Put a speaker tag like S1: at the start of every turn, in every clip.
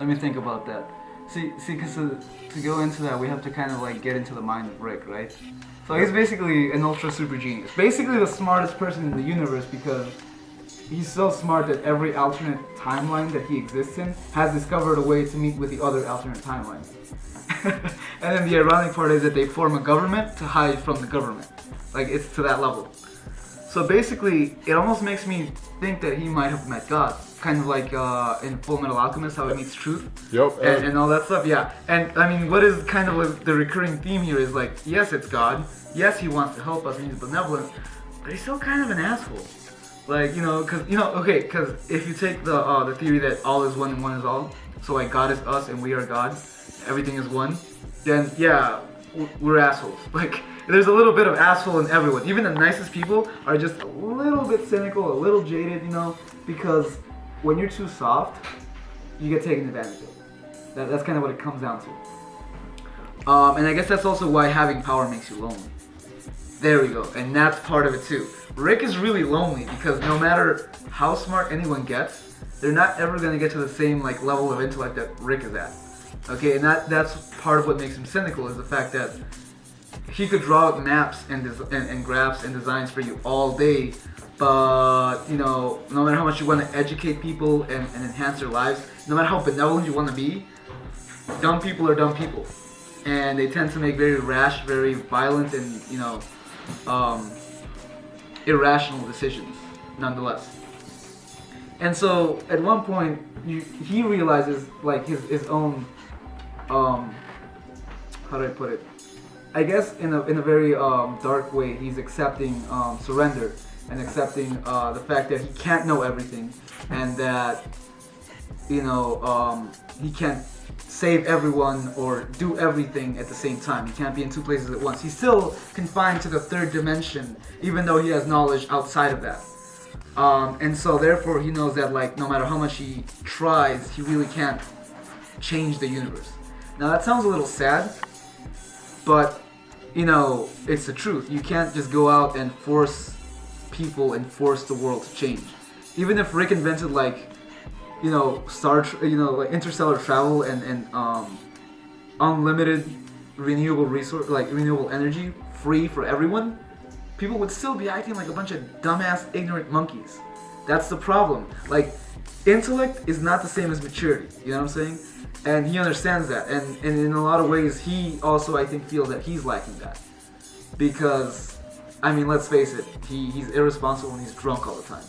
S1: let me think about that. See, because to go into that, we have to kind of like get into the mind of Rick, right? So he's basically an ultra super genius. Basically the smartest person in the universe because he's so smart that every alternate timeline that he exists in has discovered a way to meet with the other alternate timelines. And then the ironic part is that they form a government to hide from the government. Like, it's to that level. So basically, it almost makes me think that he might have met God. Kind of like in Full Metal Alchemist, how it meets truth.
S2: Yep.
S1: And all that stuff, yeah. And I mean, what is kind of like the recurring theme here is like, yes, it's God. Yes, he wants to help us and he's benevolent. But he's still kind of an asshole. Like, because if you take the theory that all is one and one is all, so like God is us and we are God, everything is one, then yeah, we're assholes. Like, there's a little bit of asshole in everyone. Even the nicest people are just a little bit cynical, a little jaded, because when you're too soft, you get taken advantage of. That's kind of what it comes down to. And I guess that's also why having power makes you lonely. There we go, and that's part of it too. Rick is really lonely because no matter how smart anyone gets, they're not ever going to get to the same like level of intellect that Rick is at. Okay, and that's part of what makes him cynical is the fact that he could draw out maps and graphs and designs for you all day, but no matter how much you want to educate people and enhance their lives, no matter how benevolent you want to be, dumb people are dumb people, and they tend to make very rash, very violent, and irrational decisions, nonetheless. And so at one point, he realizes like his own, how do I put it? I guess in a very dark way, he's accepting surrender and accepting the fact that he can't know everything, and that he can't save everyone or do everything at the same time. He can't be in two places at once. He's still confined to the third dimension, even though he has knowledge outside of that. And so therefore he knows that like no matter how much he tries, he really can't change the universe. Now that sounds a little sad, but it's the truth. You can't just go out and force people and force the world to change. Even if Rick invented like like interstellar travel and unlimited renewable resource, like renewable energy, free for everyone, people would still be acting like a bunch of dumbass, ignorant monkeys. That's the problem. Like, intellect is not the same as maturity. You know what I'm saying? And he understands that. And in a lot of ways, he also, I think, feels that he's lacking that. Because, I mean, let's face it, he's irresponsible and he's drunk all the time.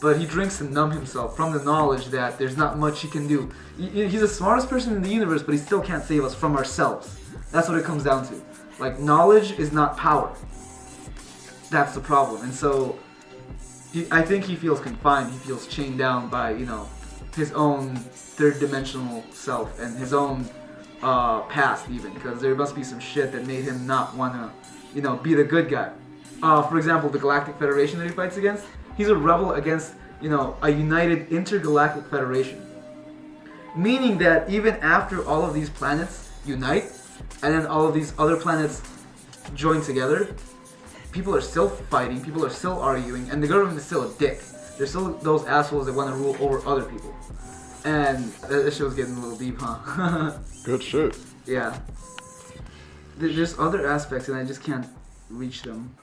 S1: But he drinks to numb himself from the knowledge that there's not much he can do. He's the smartest person in the universe, but he still can't save us from ourselves. That's what it comes down to. Like, knowledge is not power. That's the problem. And so, I think he feels confined. He feels chained down by, his own third-dimensional self and his own past, even. Because there must be some shit that made him not want to, be the good guy. For example, the Galactic Federation that he fights against. He's a rebel against, a united intergalactic federation. Meaning that even after all of these planets unite, and then all of these other planets join together, people are still fighting, people are still arguing, and the government is still a dick. There's still those assholes that want to rule over other people. And this show's getting a little deep, huh?
S2: Good shit.
S1: Yeah. There's other aspects, and I just can't reach them.